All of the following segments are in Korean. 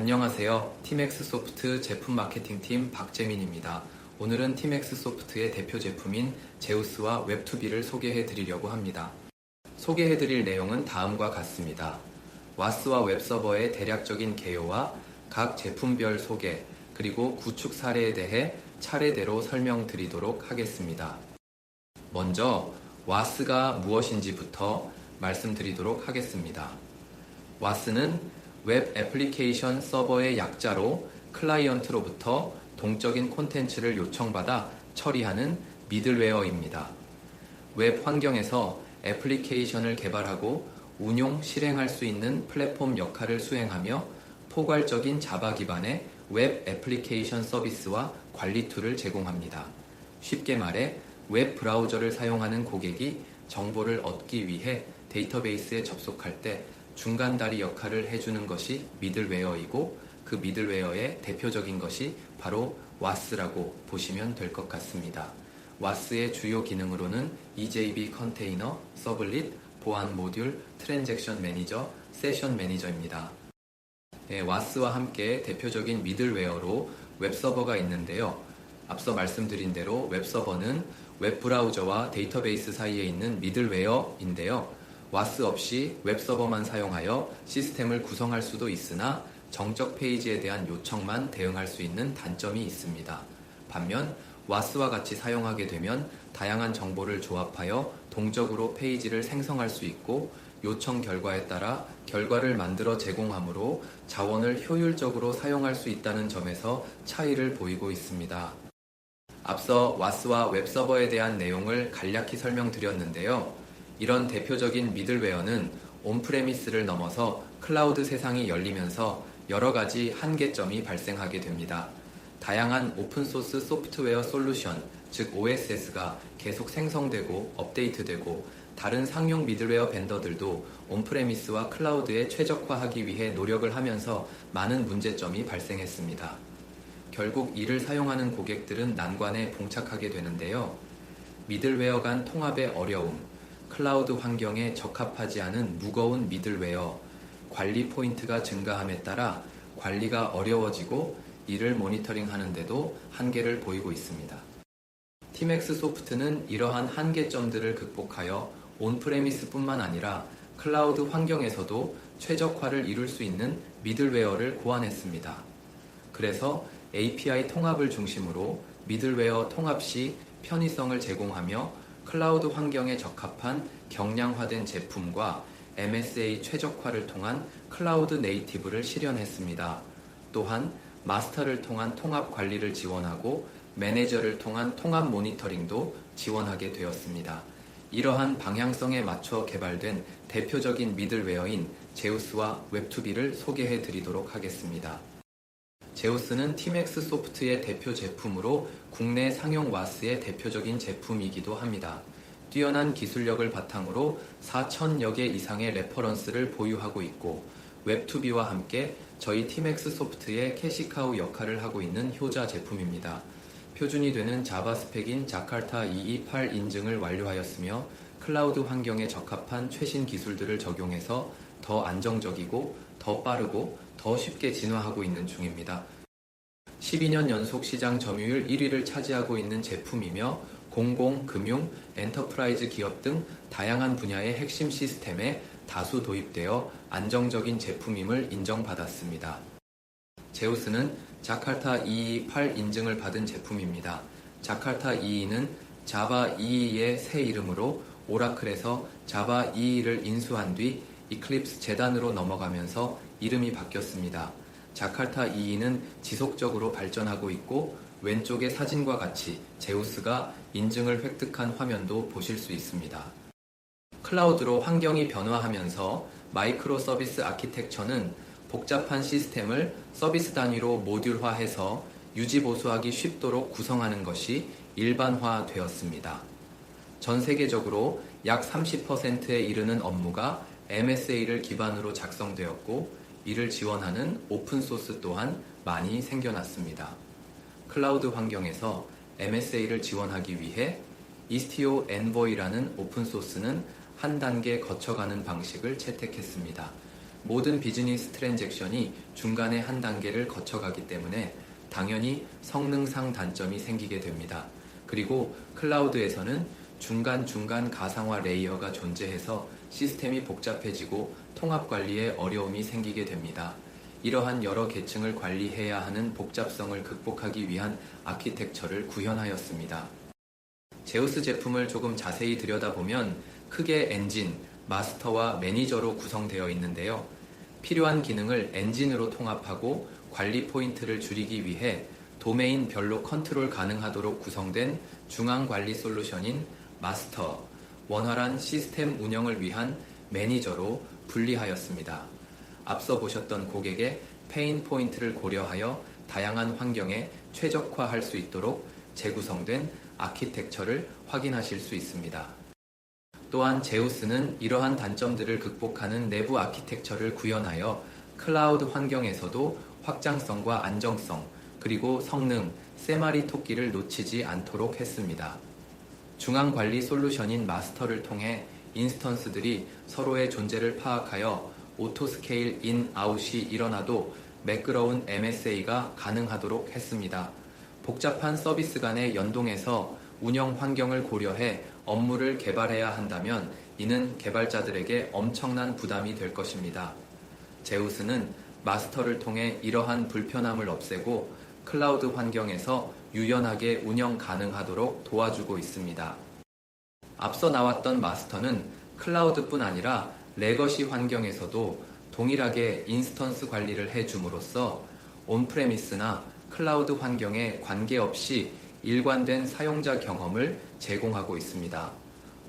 안녕하세요. 팀엑스소프트 제품 마케팅팀 박재민입니다. 오늘은 팀엑스소프트의 대표 제품인 제우스와 웹2비를 소개해 드리려고 합니다. 소개해 드릴 내용은 다음과 같습니다. 와스와 웹서버의 대략적인 개요와 각 제품별 소개, 그리고 구축 사례에 대해 차례대로 설명드리도록 하겠습니다. 먼저 와스가 무엇인지부터 말씀드리도록 하겠습니다. 와스는 웹 애플리케이션 서버의 약자로 클라이언트로부터 동적인 콘텐츠를 요청받아 처리하는 미들웨어입니다. 웹 환경에서 애플리케이션을 개발하고 운용, 실행할 수 있는 플랫폼 역할을 수행하며 포괄적인 자바 기반의 웹 애플리케이션 서비스와 관리 툴을 제공합니다. 쉽게 말해 웹 브라우저를 사용하는 고객이 정보를 얻기 위해 데이터베이스에 접속할 때 중간다리 역할을 해주는 것이 미들웨어이고, 그 미들웨어의 대표적인 것이 바로 와스라고 보시면 될 것 같습니다. 와스의 주요 기능으로는 EJB 컨테이너, 서블릿, 보안 모듈, 트랜잭션 매니저, 세션 매니저입니다. 와스와 함께 대표적인 미들웨어로 웹서버가 있는데요. 앞서 말씀드린 대로 웹서버는 웹브라우저와 데이터베이스 사이에 있는 미들웨어인데요. 와스 없이 웹서버만 사용하여 시스템을 구성할 수도 있으나 정적 페이지에 대한 요청만 대응할 수 있는 단점이 있습니다. 반면 와스와 같이 사용하게 되면 다양한 정보를 조합하여 동적으로 페이지를 생성할 수 있고, 요청 결과에 따라 결과를 만들어 제공하므로 자원을 효율적으로 사용할 수 있다는 점에서 차이를 보이고 있습니다. 앞서 와스와 웹서버에 대한 내용을 간략히 설명드렸는데요. 이런 대표적인 미들웨어는 온프레미스를 넘어서 클라우드 세상이 열리면서 여러 가지 한계점이 발생하게 됩니다. 다양한 오픈소스 소프트웨어 솔루션, 즉 OSS가 계속 생성되고 업데이트되고, 다른 상용 미들웨어 벤더들도 온프레미스와 클라우드에 최적화하기 위해 노력을 하면서 많은 문제점이 발생했습니다. 결국 이를 사용하는 고객들은 난관에 봉착하게 되는데요. 미들웨어 간 통합의 어려움, 클라우드 환경에 적합하지 않은 무거운 미들웨어, 관리 포인트가 증가함에 따라 관리가 어려워지고 이를 모니터링 하는데도 한계를 보이고 있습니다. 팀엑스소프트는 이러한 한계점들을 극복하여 온프레미스뿐만 아니라 클라우드 환경에서도 최적화를 이룰 수 있는 미들웨어를 고안했습니다. 그래서 API 통합을 중심으로 미들웨어 통합 시 편의성을 제공하며 클라우드 환경에 적합한 경량화된 제품과 MSA 최적화를 통한 클라우드 네이티브를 실현했습니다. 또한 마스터를 통한 통합 관리를 지원하고 매니저를 통한 통합 모니터링도 지원하게 되었습니다. 이러한 방향성에 맞춰 개발된 대표적인 미들웨어인 제우스와 웹2비를 소개해 드리도록 하겠습니다. 제우스는 팀엑스소프트의 대표 제품으로 국내 상용 와스의 대표적인 제품이기도 합니다. 뛰어난 기술력을 바탕으로 4,000여 개 이상의 레퍼런스를 보유하고 있고, 웹2비와 함께 저희 팀엑스소프트의 캐시카우 역할을 하고 있는 효자 제품입니다. 표준이 되는 자바 스펙인 자카르타 228 인증을 완료하였으며, 클라우드 환경에 적합한 최신 기술들을 적용해서 더 안정적이고 더 빠르고 더 쉽게 진화하고 있는 중입니다. 12년 연속 시장 점유율 1위를 차지하고 있는 제품이며, 공공, 금융, 엔터프라이즈 기업 등 다양한 분야의 핵심 시스템에 다수 도입되어 안정적인 제품임을 인정받았습니다. 제우스는 자카르타 228 인증을 받은 제품입니다. 자카르타 222는 자바 222의 새 이름으로 오라클에서 자바 222를 인수한 뒤 이클립스 재단으로 넘어가면서 이름이 바뀌었습니다. 자카르타 222는 지속적으로 발전하고 있고, 왼쪽의 사진과 같이 제우스가 인증을 획득한 화면도 보실 수 있습니다. 클라우드로 환경이 변화하면서 마이크로 서비스 아키텍처는 복잡한 시스템을 서비스 단위로 모듈화해서 유지 보수하기 쉽도록 구성하는 것이 일반화되었습니다. 전 세계적으로 약 30%에 이르는 업무가 MSA를 기반으로 작성되었고, 이를 지원하는 오픈소스 또한 많이 생겨났습니다. 클라우드 환경에서 MSA를 지원하기 위해 이스티오 엔보이라는 오픈소스는 한 단계 거쳐가는 방식을 채택했습니다. 모든 비즈니스 트랜잭션이 중간에 한 단계를 거쳐가기 때문에 당연히 성능상 단점이 생기게 됩니다. 그리고 클라우드에서는 중간중간 가상화 레이어가 존재해서 시스템이 복잡해지고 통합 관리에 어려움이 생기게 됩니다. 이러한 여러 계층을 관리해야 하는 복잡성을 극복하기 위한 아키텍처를 구현하였습니다. 제우스 제품을 조금 자세히 들여다보면 크게 엔진, 마스터와 매니저로 구성되어 있는데요. 필요한 기능을 엔진으로 통합하고 관리 포인트를 줄이기 위해 도메인별로 컨트롤 가능하도록 구성된 중앙 관리 솔루션인 마스터, 원활한 시스템 운영을 위한 매니저로 분리하였습니다. 앞서 보셨던 고객의 페인 포인트를 고려하여 다양한 환경에 최적화할 수 있도록 재구성된 아키텍처를 확인하실 수 있습니다. 또한 제우스는 이러한 단점들을 극복하는 내부 아키텍처를 구현하여 클라우드 환경에서도 확장성과 안정성, 그리고 성능, 세 마리 토끼를 놓치지 않도록 했습니다. 중앙 관리 솔루션인 마스터를 통해 인스턴스들이 서로의 존재를 파악하여 오토스케일 인, 아웃이 일어나도 매끄러운 MSA가 가능하도록 했습니다. 복잡한 서비스 간의 연동해서 운영 환경을 고려해 업무를 개발해야 한다면 이는 개발자들에게 엄청난 부담이 될 것입니다. 제우스는 마스터를 통해 이러한 불편함을 없애고 클라우드 환경에서 유연하게 운영 가능하도록 도와주고 있습니다. 앞서 나왔던 마스터는 클라우드뿐 아니라 레거시 환경에서도 동일하게 인스턴스 관리를 해줌으로써 온프레미스나 클라우드 환경에 관계없이 일관된 사용자 경험을 제공하고 있습니다.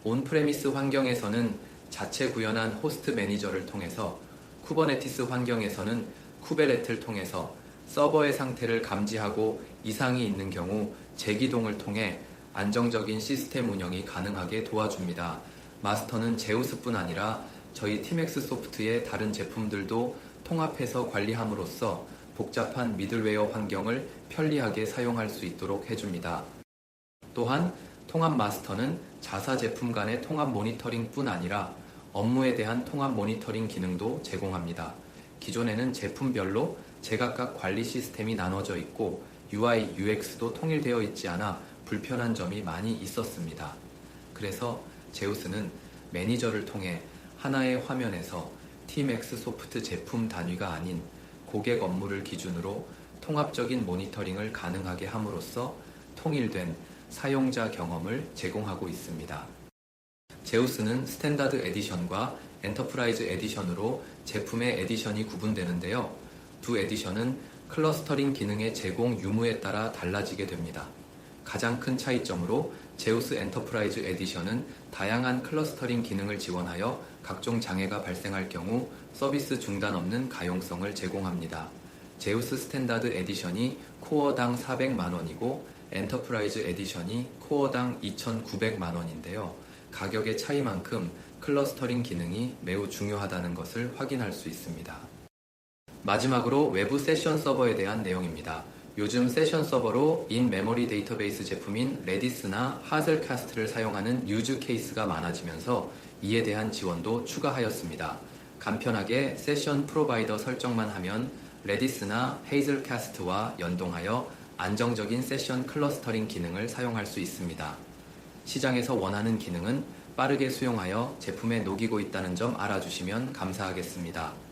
온프레미스 환경에서는 자체 구현한 호스트 매니저를 통해서, 쿠버네티스 환경에서는 쿠베레트를 통해서 서버의 상태를 감지하고 이상이 있는 경우 재기동을 통해 안정적인 시스템 운영이 가능하게 도와줍니다. 마스터는 제우스뿐 아니라 저희 팀엑스 소프트의 다른 제품들도 통합해서 관리함으로써 복잡한 미들웨어 환경을 편리하게 사용할 수 있도록 해줍니다. 또한 통합 마스터는 자사 제품 간의 통합 모니터링뿐 아니라 업무에 대한 통합 모니터링 기능도 제공합니다. 기존에는 제품별로 제각각 관리 시스템이 나눠져 있고 UI, UX도 통일되어 있지 않아 불편한 점이 많이 있었습니다. 그래서 제우스는 매니저를 통해 하나의 화면에서 팀엑스 소프트 제품 단위가 아닌 고객 업무를 기준으로 통합적인 모니터링을 가능하게 함으로써 통일된 사용자 경험을 제공하고 있습니다. 제우스는 스탠다드 에디션과 엔터프라이즈 에디션으로 제품의 에디션이 구분되는데요. 두 에디션은 클러스터링 기능의 제공 유무에 따라 달라지게 됩니다. 가장 큰 차이점으로 제우스 엔터프라이즈 에디션은 다양한 클러스터링 기능을 지원하여 각종 장애가 발생할 경우 서비스 중단 없는 가용성을 제공합니다. 제우스 스탠다드 에디션이 코어당 400만 원이고 엔터프라이즈 에디션이 코어당 2,900만 원인데요. 가격의 차이만큼 클러스터링 기능이 매우 중요하다는 것을 확인할 수 있습니다. 마지막으로 외부 세션 서버에 대한 내용입니다. 요즘 세션 서버로 인메모리 데이터베이스 제품인 레디스나 하즐캐스트를 사용하는 유즈 케이스가 많아지면서 이에 대한 지원도 추가하였습니다. 간편하게 세션 프로바이더 설정만 하면 레디스나 헤이즐캐스트와 연동하여 안정적인 세션 클러스터링 기능을 사용할 수 있습니다. 시장에서 원하는 기능은 빠르게 수용하여 제품에 녹이고 있다는 점 알아주시면 감사하겠습니다.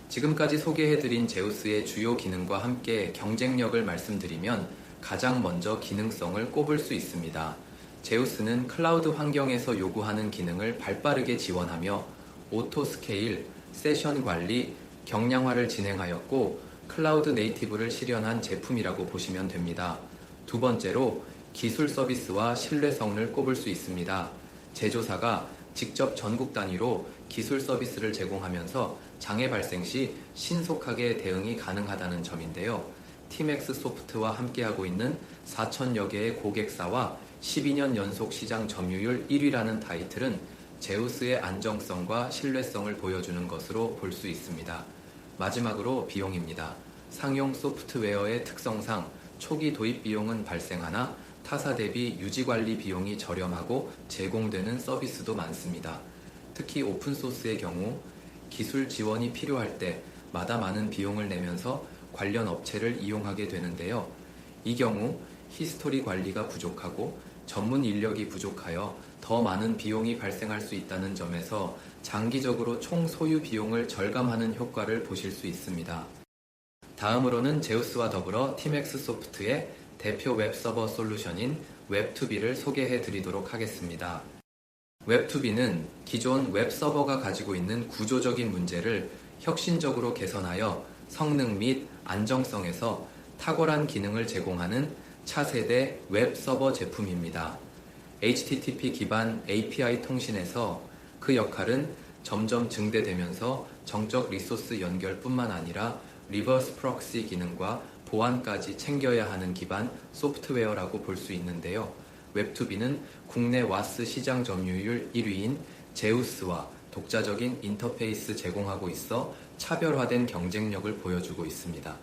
지금까지 소개해드린 제우스의 주요 기능과 함께 경쟁력을 말씀드리면 가장 먼저 기능성을 꼽을 수 있습니다. 제우스는 클라우드 환경에서 요구하는 기능을 발빠르게 지원하며 오토 스케일, 세션 관리, 경량화를 진행하였고 클라우드 네이티브를 실현한 제품이라고 보시면 됩니다. 두 번째로 기술 서비스와 신뢰성을 꼽을 수 있습니다. 제조사가 직접 전국 단위로 기술 서비스를 제공하면서 장애 발생 시 신속하게 대응이 가능하다는 점인데요. 팀엑스 소프트와 함께하고 있는 4,000여 개의 고객사와 12년 연속 시장 점유율 1위라는 타이틀은 제우스의 안정성과 신뢰성을 보여주는 것으로 볼 수 있습니다. 마지막으로 비용입니다. 상용 소프트웨어의 특성상 초기 도입 비용은 발생하나 타사 대비 유지관리 비용이 저렴하고 제공되는 서비스도 많습니다. 특히 오픈소스의 경우 기술 지원이 필요할 때마다 많은 비용을 내면서 관련 업체를 이용하게 되는데요. 이 경우 히스토리 관리가 부족하고 전문 인력이 부족하여 더 많은 비용이 발생할 수 있다는 점에서 장기적으로 총 소유 비용을 절감하는 효과를 보실 수 있습니다. 다음으로는 제우스와 더불어 팀엑스소프트의 대표 웹서버 솔루션인 웹2비를 소개해 드리도록 하겠습니다. 웹2비는 기존 웹서버가 가지고 있는 구조적인 문제를 혁신적으로 개선하여 성능 및 안정성에서 탁월한 기능을 제공하는 차세대 웹서버 제품입니다. HTTP 기반 API 통신에서 그 역할은 점점 증대되면서 정적 리소스 연결뿐만 아니라 리버스 프록시 기능과 보안까지 챙겨야 하는 기반 소프트웨어라고 볼 수 있는데요. 웹2비는 국내 와스 시장 점유율 1위인 제우스와 독자적인 인터페이스 제공하고 있어 차별화된 경쟁력을 보여주고 있습니다.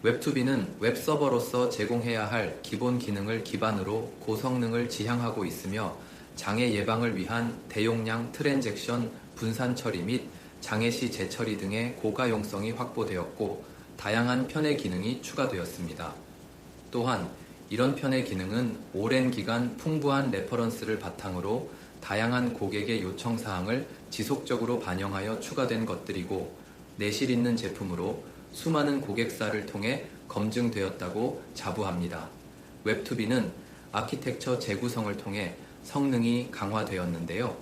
웹2비는 웹서버로서 제공해야 할 기본 기능을 기반으로 고성능을 지향하고 있으며 장애 예방을 위한 대용량 트랜잭션 분산 처리 및 장애 시 재처리 등의 고가용성이 확보되었고 다양한 편의 기능이 추가되었습니다. 또한 이런 편의 기능은 오랜 기간 풍부한 레퍼런스를 바탕으로 다양한 고객의 요청사항을 지속적으로 반영하여 추가된 것들이고 내실 있는 제품으로 수많은 고객사를 통해 검증되었다고 자부합니다. 웹2비는 아키텍처 재구성을 통해 성능이 강화되었는데요.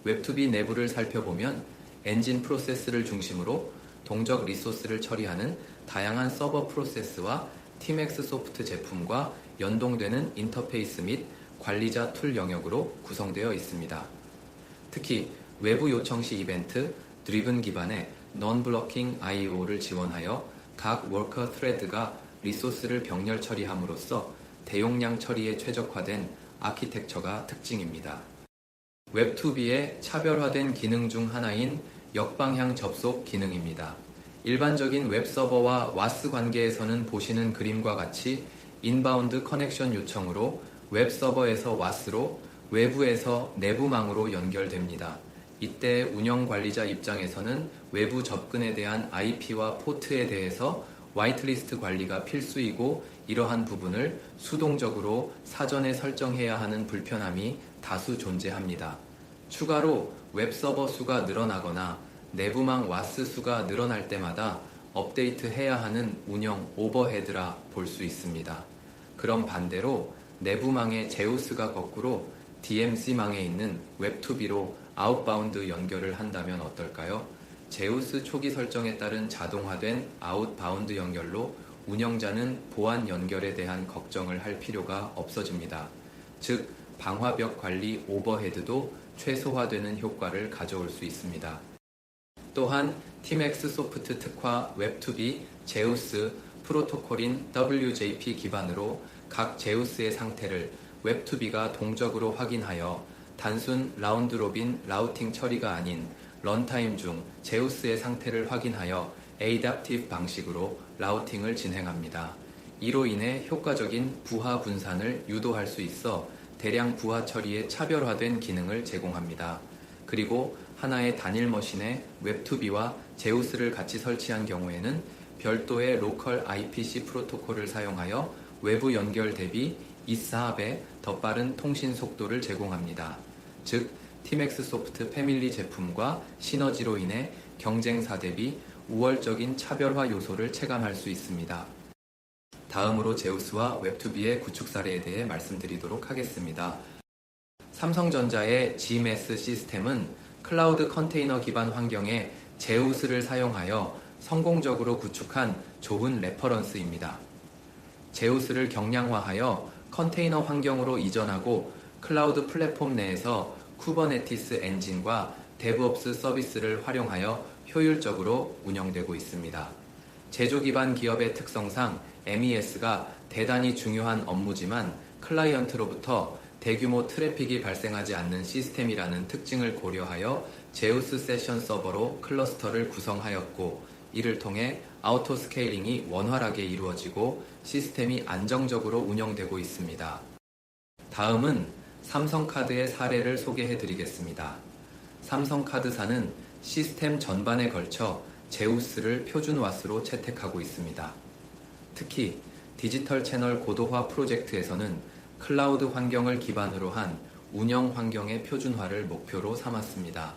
웹2비 내부를 살펴보면 엔진 프로세스를 중심으로 동적 리소스를 처리하는 다양한 서버 프로세스와 팀엑스소프트 제품과 연동되는 인터페이스 및 관리자 툴 영역으로 구성되어 있습니다. 특히 외부 요청 시 이벤트, 드리븐 기반의 non-blocking IO를 지원하여 각 워커 스레드가 리소스를 병렬 처리함으로써 대용량 처리에 최적화된 아키텍처가 특징입니다. 웹2비의 차별화된 기능 중 하나인 역방향 접속 기능입니다. 일반적인 웹서버와 와스 관계에서는 보시는 그림과 같이 인바운드 커넥션 요청으로 웹서버에서 와스로, 외부에서 내부망으로 연결됩니다. 이때 운영관리자 입장에서는 외부 접근에 대한 IP와 포트에 대해서 화이트리스트 관리가 필수이고 이러한 부분을 수동적으로 사전에 설정해야 하는 불편함이 다수 존재합니다. 추가로 웹서버 수가 늘어나거나 내부망 와스 수가 늘어날 때마다 업데이트해야 하는 운영 오버헤드라 볼 수 있습니다. 그럼 반대로 내부망의 제우스가 거꾸로 DMC망에 있는 웹2비로 아웃바운드 연결을 한다면 어떨까요? 제우스 초기 설정에 따른 자동화된 아웃바운드 연결로 운영자는 보안 연결에 대한 걱정을 할 필요가 없어집니다. 즉, 방화벽 관리 오버헤드도 최소화되는 효과를 가져올 수 있습니다. 또한 팀엑스소프트 특화 웹2비 제우스 프로토콜인 WJP 기반으로 각 제우스의 상태를 웹2비가 동적으로 확인하여 단순 라운드 로빈 라우팅 처리가 아닌 런타임 중 제우스의 상태를 확인하여 에이답티브 방식으로 라우팅을 진행합니다. 이로 인해 효과적인 부하 분산을 유도할 수 있어 대량 부하 처리에 차별화된 기능을 제공합니다. 그리고 하나의 단일 머신에 웹2비와 제우스를 같이 설치한 경우에는 별도의 로컬 IPC 프로토콜을 사용하여 외부 연결 대비 2-4배 더 빠른 통신 속도를 제공합니다. 즉, 팀엑스소프트 패밀리 제품과 시너지로 인해 경쟁사 대비 우월적인 차별화 요소를 체감할 수 있습니다. 다음으로 제우스와 웹2비의 구축 사례에 대해 말씀드리도록 하겠습니다. 삼성전자의 GMS 시스템은 클라우드 컨테이너 기반 환경에 제우스를 사용하여 성공적으로 구축한 좋은 레퍼런스입니다. 제우스를 경량화하여 컨테이너 환경으로 이전하고 클라우드 플랫폼 내에서 쿠버네티스 엔진과 데브옵스 서비스를 활용하여 효율적으로 운영되고 있습니다. 제조 기반 기업의 특성상 MES가 대단히 중요한 업무지만 클라이언트로부터 대규모 트래픽이 발생하지 않는 시스템이라는 특징을 고려하여 제우스 세션 서버로 클러스터를 구성하였고 이를 통해 아우토 스케일링이 원활하게 이루어지고 시스템이 안정적으로 운영되고 있습니다. 다음은 삼성카드의 사례를 소개해 드리겠습니다. 삼성카드사는 시스템 전반에 걸쳐 제우스를 표준와스로 채택하고 있습니다. 특히 디지털 채널 고도화 프로젝트에서는 클라우드 환경을 기반으로 한 운영 환경의 표준화를 목표로 삼았습니다.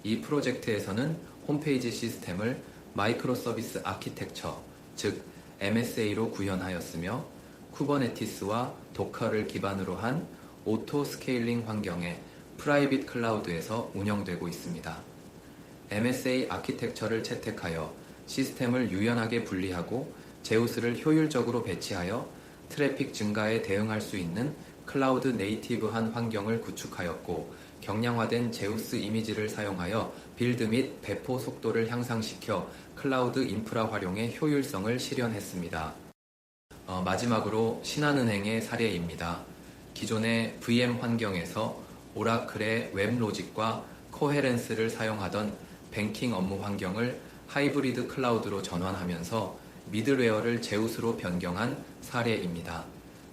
이 프로젝트에서는 홈페이지 시스템을 마이크로 서비스 아키텍처, 즉 MSA로 구현하였으며 쿠버네티스와 도커를 기반으로 한 오토 스케일링 환경의 프라이빗 클라우드에서 운영되고 있습니다. MSA 아키텍처를 채택하여 시스템을 유연하게 분리하고 제우스를 효율적으로 배치하여 트래픽 증가에 대응할 수 있는 클라우드 네이티브한 환경을 구축하였고, 경량화된 제우스 이미지를 사용하여 빌드 및 배포 속도를 향상시켜 클라우드 인프라 활용의 효율성을 실현했습니다. 마지막으로 신한은행의 사례입니다. 기존의 VM 환경에서 오라클의 웹로직과 코헤렌스를 사용하던 뱅킹 업무 환경을 하이브리드 클라우드로 전환하면서 미들웨어를 제우스로 변경한 사례입니다.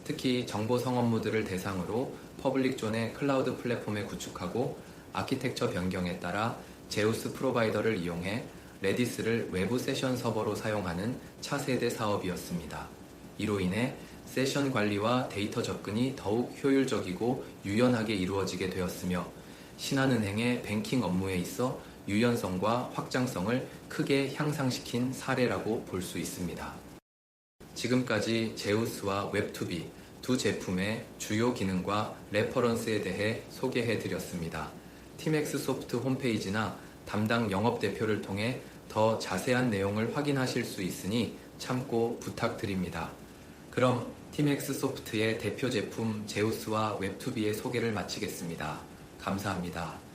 특히 정보 성업무들을 대상으로 퍼블릭 존의 클라우드 플랫폼에 구축하고 아키텍처 변경에 따라 제우스 프로바이더를 이용해 레디스를 외부 세션 서버로 사용하는 차세대 사업이었습니다. 이로 인해 세션 관리와 데이터 접근이 더욱 효율적이고 유연하게 이루어지게 되었으며 신한은행의 뱅킹 업무에 있어 유연성과 확장성을 크게 향상시킨 사례라고 볼 수 있습니다. 지금까지 제우스와 웹2비 두 제품의 주요 기능과 레퍼런스에 대해 소개해드렸습니다. 팀엑스소프트 홈페이지나 담당 영업대표를 통해 더 자세한 내용을 확인하실 수 있으니 참고 부탁드립니다. 그럼 팀엑스소프트의 대표 제품 제우스와 웹2비의 소개를 마치겠습니다. 감사합니다.